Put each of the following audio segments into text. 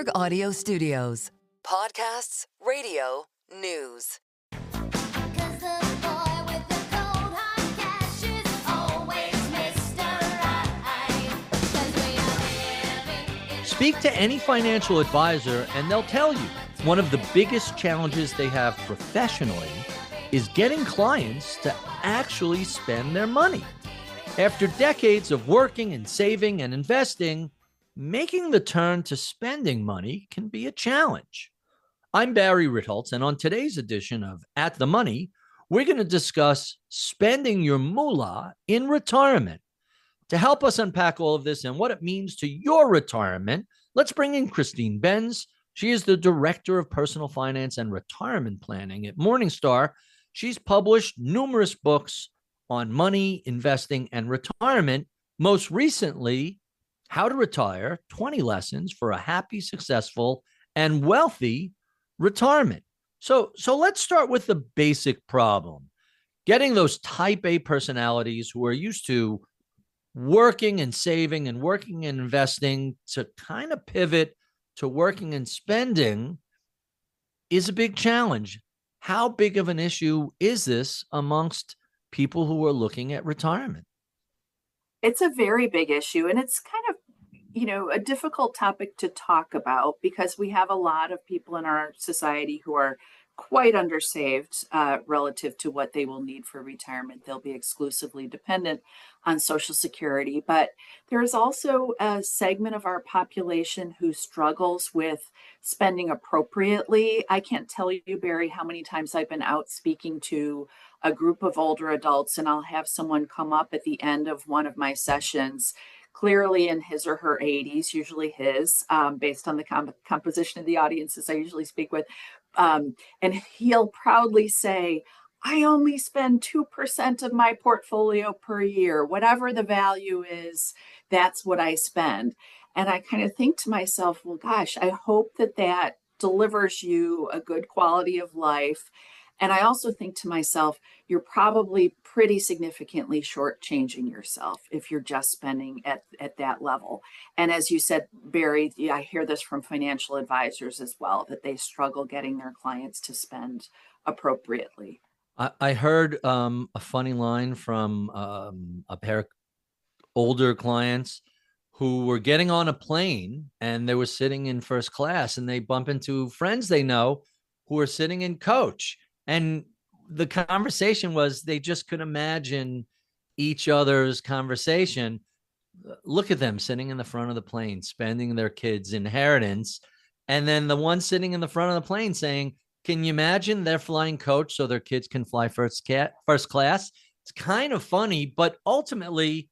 Bloomberg Audio Studios. Podcasts, radio, news. Speak to any financial advisor and they'll tell you one of the biggest challenges they have professionally is getting clients to actually spend their money. After decades of working and saving and investing, making the turn to spending money can be a challenge. I'm Barry Ritholtz, and on today's edition of At the Money, we're going to discuss spending your moolah in retirement. To help us unpack all of this and what it means to your retirement, let's bring in Christine Benz. She is the Director of Personal Finance and Retirement Planning at Morningstar. She's published numerous books on money, investing, and retirement. Most recently, How to Retire, 20 Lessons for a Happy, Successful, and Wealthy Retirement. So let's start with the basic problem. Getting those type A personalities who are used to working and saving and working and investing to kind of pivot to working and spending is a big challenge. How big of an issue is this amongst people who are looking at retirement? It's a very big issue, and it's kind of, a difficult topic to talk about because we have a lot of people in our society who are quite undersaved relative to what they will need for retirement. They'll be exclusively dependent on Social Security, but there is also a segment of our population who struggles with spending appropriately. I can't tell you, Barry, how many times I've been out speaking to a group of older adults, and I'll have someone come up at the end of one of my sessions, clearly in his or her 80s, usually his, based on the composition of the audiences I usually speak with. And he'll proudly say, I only spend 2% of my portfolio per year. Whatever the value is, that's what I spend. And I kind of think to myself, well, gosh, I hope that delivers you a good quality of life. And I also think to myself, you're probably pretty significantly shortchanging yourself if you're just spending at that level. And as you said, Barry, I hear this from financial advisors as well, that they struggle getting their clients to spend appropriately. I heard a funny line from a pair of older clients who were getting on a plane and they were sitting in first class and they bump into friends they know who are sitting in coach. And the conversation was they just could imagine each other's conversation. Look at them sitting in the front of the plane, spending their kids' inheritance. And then the one sitting in the front of the plane saying, can you imagine they're flying coach so their kids can fly first class? It's kind of funny, but ultimately,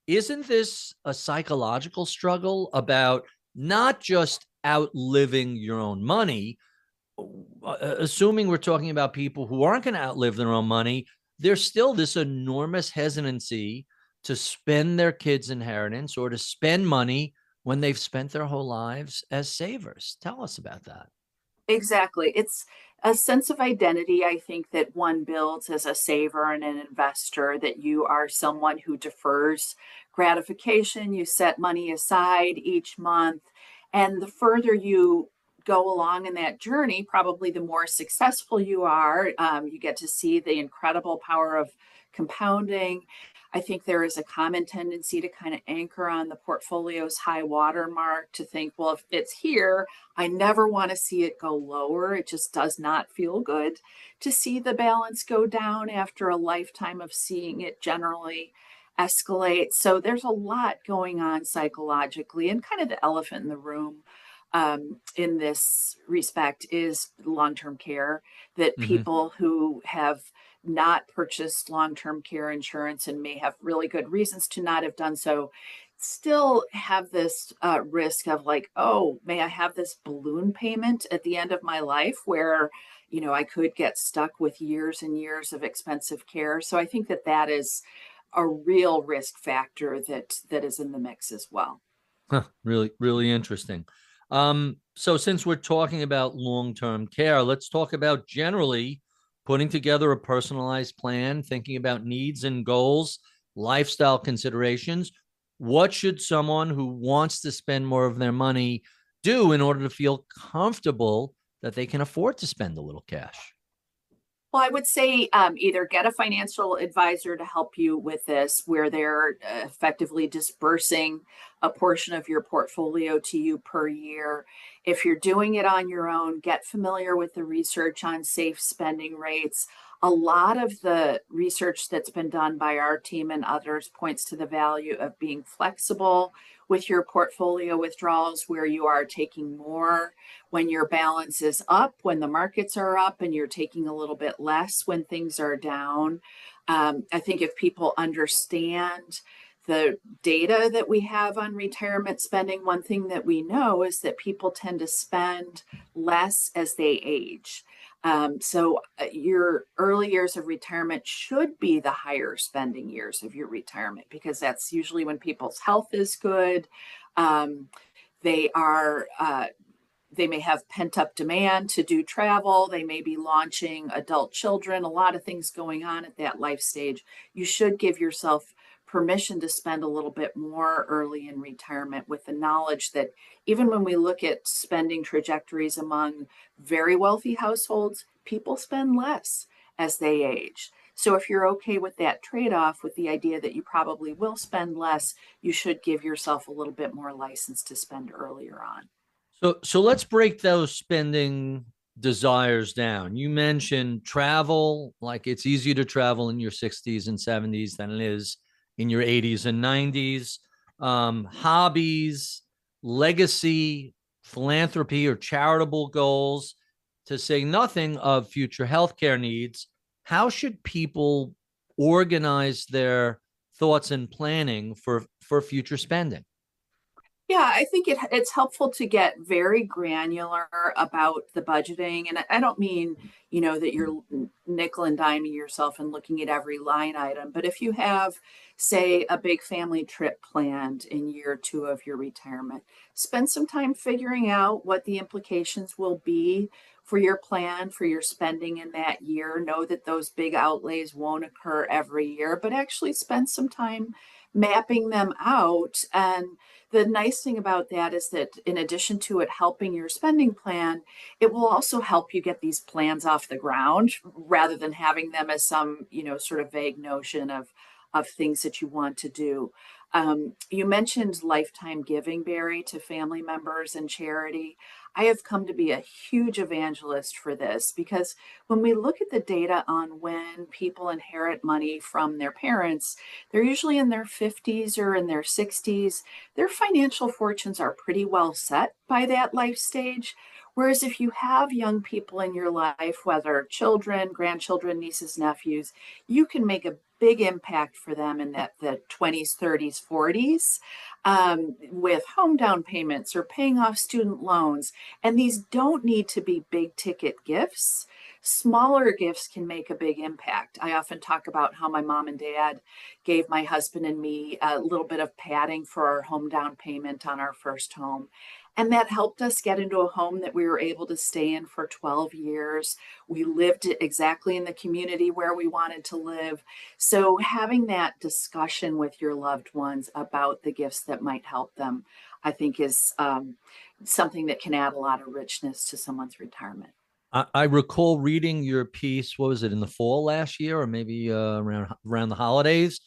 isn't this a psychological struggle about not just outliving your own money? Assuming we're talking about people who aren't going to outlive their own money, there's still this enormous hesitancy to spend their kids' inheritance or to spend money when they've spent their whole lives as savers. Tell us about that. Exactly. It's a sense of identity, I think, that one builds as a saver and an investor, that you are someone who defers gratification. You set money aside each month. And the further you go along in that journey, probably the more successful you are. You get to see the incredible power of compounding. I think there is a common tendency to kind of anchor on the portfolio's high water mark, to think, well, if it's here, I never want to see it go lower. It just does not feel good to see the balance go down after a lifetime of seeing it generally escalate. So there's a lot going on psychologically, and kind of the elephant in the room in this respect is long-term care, that people who have not purchased long-term care insurance and may have really good reasons to not have done so still have this risk of like, oh, may I have this balloon payment at the end of my life where, I could get stuck with years and years of expensive care. So I think that is a real risk factor that is in the mix as well. Really, really interesting. So since we're talking about long-term care, let's talk about generally putting together a personalized plan, thinking about needs and goals, lifestyle considerations. What should someone who wants to spend more of their money do in order to feel comfortable that they can afford to spend a little cash? Well, I would say either get a financial advisor to help you with this, where they're effectively dispersing a portion of your portfolio to you per year. If you're doing it on your own, get familiar with the research on safe spending rates. A lot of the research that's been done by our team and others points to the value of being flexible with your portfolio withdrawals, where you are taking more when your balance is up, when the markets are up, and you're taking a little bit less when things are down. I think if people understand the data that we have on retirement spending, one thing that we know is that people tend to spend less as they age. Your early years of retirement should be the higher spending years of your retirement, because that's usually when people's health is good. Um, they are they may have pent up demand to do travel. They may be launching adult children, a lot of things going on at that life stage. You should give yourself permission to spend a little bit more early in retirement, with the knowledge that even when we look at spending trajectories among very wealthy households, people spend less as they age. So if you're okay with that trade-off, with the idea that you probably will spend less, you should give yourself a little bit more license to spend earlier on. So let's break those spending desires down. You mentioned travel, like it's easier to travel in your 60s and 70s than it is in your 80s and 90s. Hobbies, legacy, philanthropy, or charitable goals, to say nothing of future healthcare needs. How should people organize their thoughts and planning for future spending? Yeah, I think it's helpful to get very granular about the budgeting. And I don't mean, that you're nickel and diming yourself and looking at every line item. But if you have, say, a big family trip planned in year two of your retirement, spend some time figuring out what the implications will be for your plan, for your spending in that year. Know that those big outlays won't occur every year, but actually spend some time mapping them out. And the nice thing about that is that in addition to it helping your spending plan, it will also help you get these plans off the ground, rather than having them as some, sort of vague notion of things that you want to do. You mentioned lifetime giving, Barry, to family members and charity. I have come to be a huge evangelist for this, because when we look at the data on when people inherit money from their parents, they're usually in their 50s or in their 60s. Their financial fortunes are pretty well set by that life stage. Whereas if you have young people in your life, whether children, grandchildren, nieces, nephews, you can make a big impact for them in the 20s, 30s, 40s, with home down payments or paying off student loans. And these don't need to be big ticket gifts. Smaller gifts can make a big impact. I often talk about how my mom and dad gave my husband and me a little bit of padding for our home down payment on our first home. And that helped us get into a home that we were able to stay in for 12 years. We lived exactly in the community where we wanted to live. So having that discussion with your loved ones about the gifts that might help them, I think is something that can add a lot of richness to someone's retirement. I recall reading your piece. What was it, in the fall last year, or maybe around the holidays?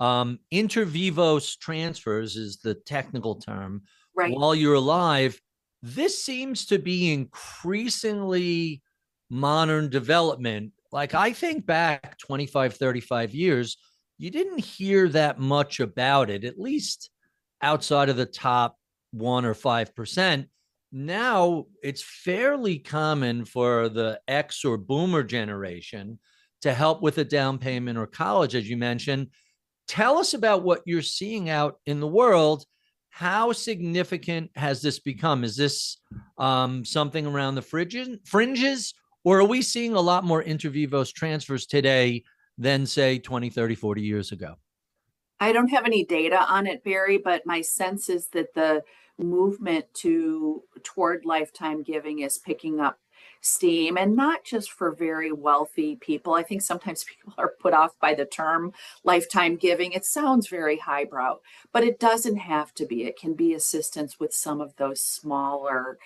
Intervivos transfers is the technical term. Right. While you're alive, this seems to be increasingly modern development. Like, I think back 25, 35 years, you didn't hear that much about it, at least outside of the top 1 or 5%. Now it's fairly common for the X or boomer generation to help with a down payment or college, as you mentioned. Tell us about what you're seeing out in the world. How significant has this become? Is this something around the fringes, or are we seeing a lot more Intervivos transfers today than, say, 20, 30, 40 years ago? I don't have any data on it, Barry, but my sense is that the movement toward lifetime giving is picking up steam, and not just for very wealthy people. I think sometimes people are put off by the term lifetime giving. It sounds very highbrow, but it doesn't have to be. It can be assistance with some of those smaller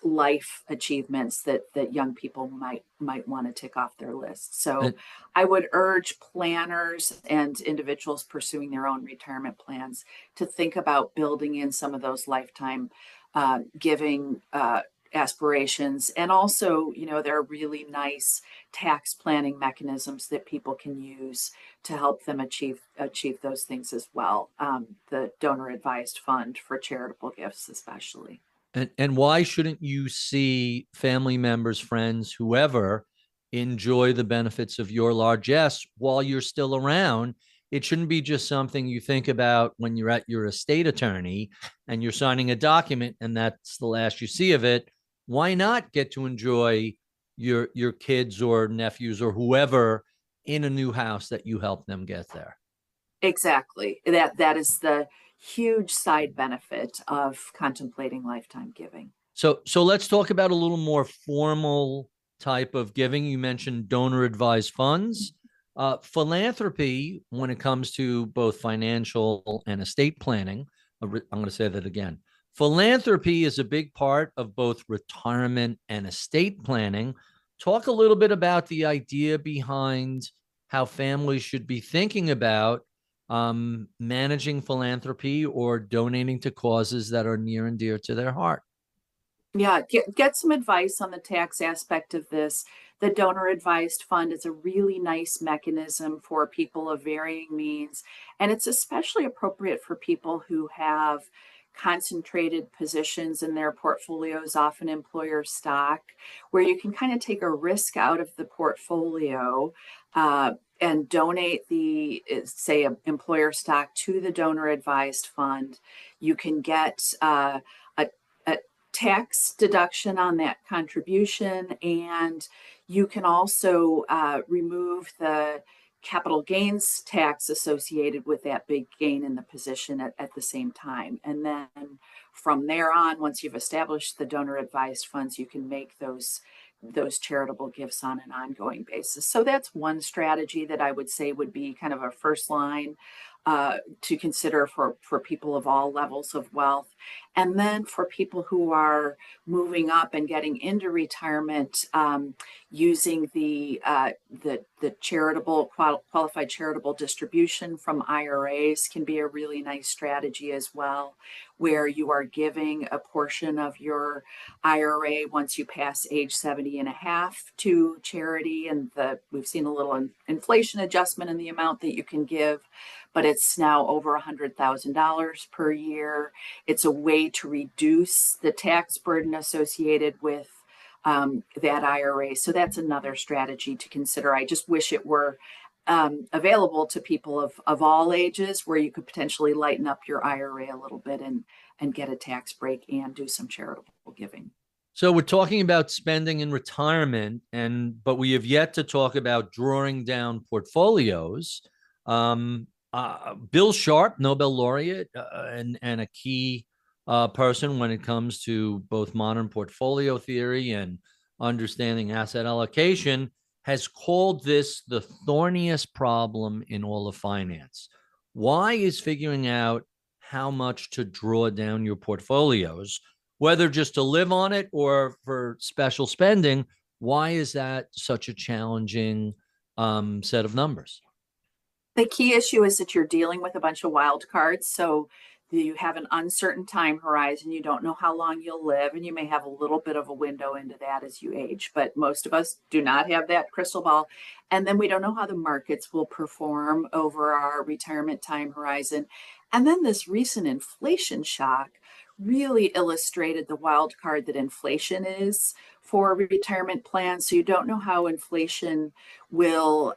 life achievements that young people might want to tick off their list. So I would urge planners and individuals pursuing their own retirement plans to think about building in some of those lifetime giving aspirations. And also, there are really nice tax planning mechanisms that people can use to help them achieve those things as well. The donor advised fund for charitable gifts, especially. And why shouldn't you see family members, friends, whoever enjoy the benefits of your largesse while you're still around? It shouldn't be just something you think about when you're at your estate attorney and you're signing a document and that's the last you see of it. Why not get to enjoy your kids or nephews or whoever in a new house that you help them get there? Exactly. That is the huge side benefit of contemplating lifetime giving. So let's talk about a little more formal type of giving. You mentioned donor advised funds. Philanthropy, when it comes to both financial and estate planning, I'm going to say that again. Philanthropy is a big part of both retirement and estate planning. Talk a little bit about the idea behind how families should be thinking about managing philanthropy or donating to causes that are near and dear to their heart. Yeah, get some advice on the tax aspect of this. The donor advised fund is a really nice mechanism for people of varying means, and it's especially appropriate for people who have concentrated positions in their portfolios, often employer stock, where you can kind of take a risk out of the portfolio and donate the, say, employer stock to the donor advised fund. You can get a tax deduction on that contribution, and you can also remove the capital gains tax associated with that big gain in the position at the same time. And then from there on, once you've established the donor advised funds, you can make those charitable gifts on an ongoing basis. So that's one strategy that I would say would be kind of a first line to consider for people of all levels of wealth. And then for people who are moving up and getting into retirement, using the charitable qualified charitable distribution from IRAs can be a really nice strategy as well, where you are giving a portion of your IRA once you pass age 70 and a half to charity. And we've seen a little inflation adjustment in the amount that you can give, but it's now over $100,000 per year. It's a way to reduce the tax burden associated with that IRA. So that's another strategy to consider. I just wish it were available to people of all ages, where you could potentially lighten up your IRA a little bit and get a tax break and do some charitable giving. So we're talking about spending in retirement, but we have yet to talk about drawing down portfolios. Bill Sharp, Nobel laureate, and a key person when it comes to both modern portfolio theory and understanding asset allocation, has called this the thorniest problem in all of finance. Why is figuring out how much to draw down your portfolios, whether just to live on it or for special spending, why is that such a challenging set of numbers? The key issue is that you're dealing with a bunch of wild cards. So you have an uncertain time horizon. You don't know how long you'll live, and you may have a little bit of a window into that as you age. But most of us do not have that crystal ball. And then we don't know how the markets will perform over our retirement time horizon. And then this recent inflation shock really illustrated the wild card that inflation is for retirement plans. So you don't know how inflation will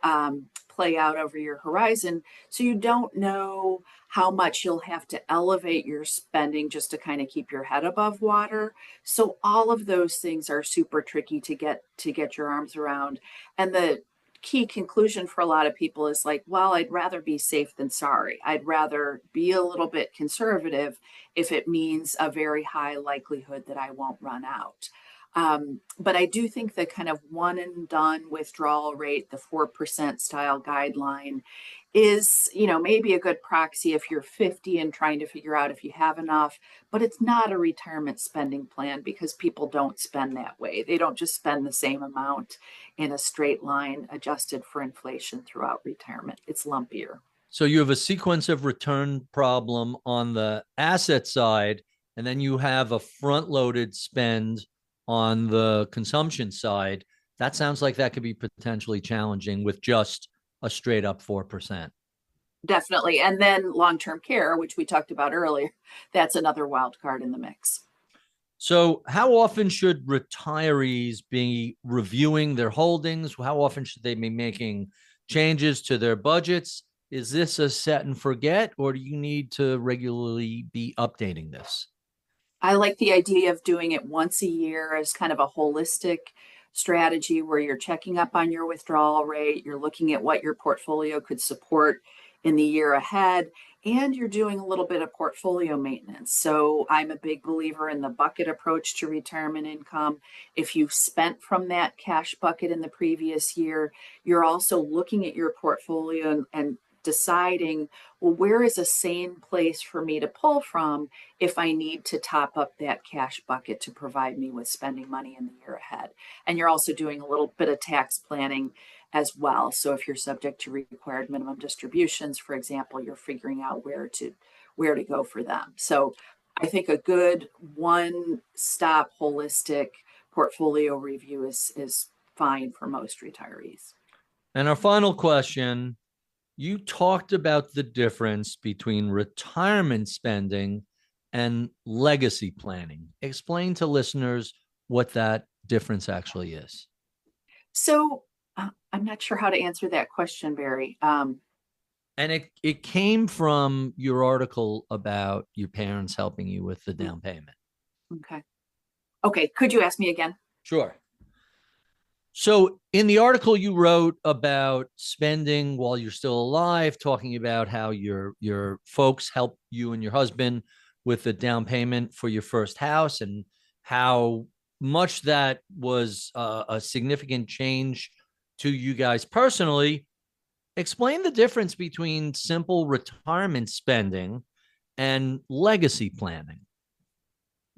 play out over your horizon. So you don't know how much you'll have to elevate your spending just to kind of keep your head above water. So all of those things are super tricky to get your arms around. And the key conclusion for a lot of people is like, well, I'd rather be safe than sorry. I'd rather be a little bit conservative if it means a very high likelihood that I won't run out. But I do think the kind of one and done withdrawal rate, the 4% style guideline, is, maybe a good proxy if you're 50 and trying to figure out if you have enough, but it's not a retirement spending plan because people don't spend that way. They don't just spend the same amount in a straight line adjusted for inflation throughout retirement. It's lumpier. So you have a sequence of return problem on the asset side, and then you have a front-loaded spend on the consumption side. That sounds like that could be potentially challenging with just a straight up 4%. Definitely. And then long-term care, which we talked about earlier, that's another wild card in the mix. So how often should retirees be reviewing their holdings? How often should they be making changes to their budgets? Is this a set and forget, or do you need to regularly be updating this? I like the idea of doing it once a year as kind of a holistic strategy where you're checking up on your withdrawal rate, you're looking at what your portfolio could support in the year ahead, and you're doing a little bit of portfolio maintenance. So I'm a big believer in the bucket approach to retirement income. If you've spent from that cash bucket in the previous year, you're also looking at your portfolio and deciding, well, where is a sane place for me to pull from if I need to top up that cash bucket to provide me with spending money in the year ahead. And you're also doing a little bit of tax planning as well. So if you're subject to required minimum distributions, for example, you're figuring out where to go for them. So I think a good one-stop holistic portfolio review is fine for most retirees. And our final question, you talked about the difference between retirement spending and legacy planning. Explain to listeners what that difference actually is. So I'm not sure how to answer that question, Barry. And it came from your article about your parents helping you with the down payment. Okay. Could you ask me again? Sure. So in the article you wrote about spending while you're still alive, talking about how your folks helped you and your husband with the down payment for your first house and how much that was a significant change to you guys personally. Explain the difference between simple retirement spending and legacy planning.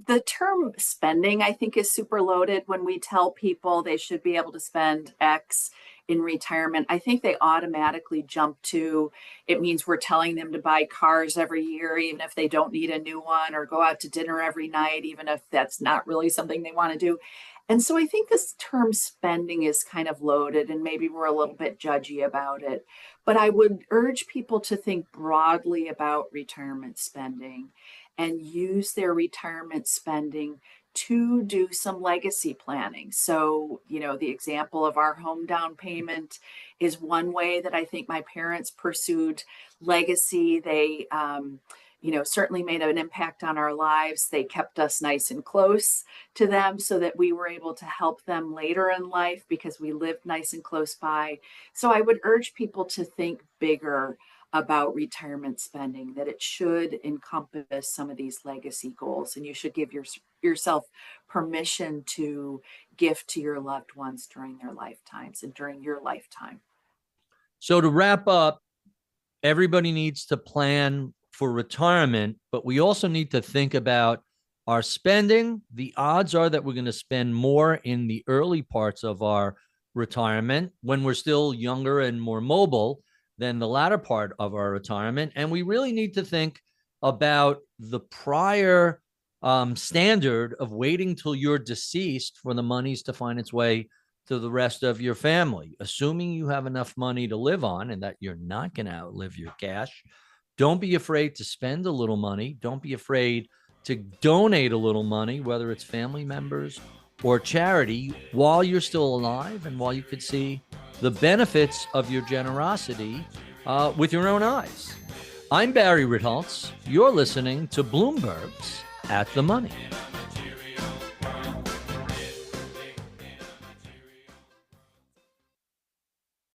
The term spending, I think, is super loaded. When we tell people they should be able to spend X in retirement, I think they automatically jump to, it means we're telling them to buy cars every year, even if they don't need a new one, or go out to dinner every night, even if that's not really something they want to do. And so I think this term spending is kind of loaded, and maybe we're a little bit judgy about it. But I would urge people to think broadly about retirement spending and use their retirement spending to do some legacy planning. So, the example of our home down payment is one way that I think my parents pursued legacy. They, certainly made an impact on our lives. They kept us nice and close to them so that we were able to help them later in life because we lived nice and close by. So I would urge people to think bigger about retirement spending, that it should encompass some of these legacy goals, and you should give yourself permission to gift to your loved ones during their lifetimes and during your lifetime. So to wrap up, everybody needs to plan for retirement, but we also need to think about our spending. The odds are that we're going to spend more in the early parts of our retirement when we're still younger and more mobile than the latter part of our retirement. And we really need to think about the prior standard of waiting till you're deceased for the monies to find its way to the rest of your family. Assuming you have enough money to live on and that you're not going to outlive your cash, don't be afraid to spend a little money. Don't be afraid to donate a little money, whether it's family members or charity, while you're still alive and while you could see the benefits of your generosity with your own eyes. I'm Barry Ritholtz. You're listening to Bloomberg's At the Money.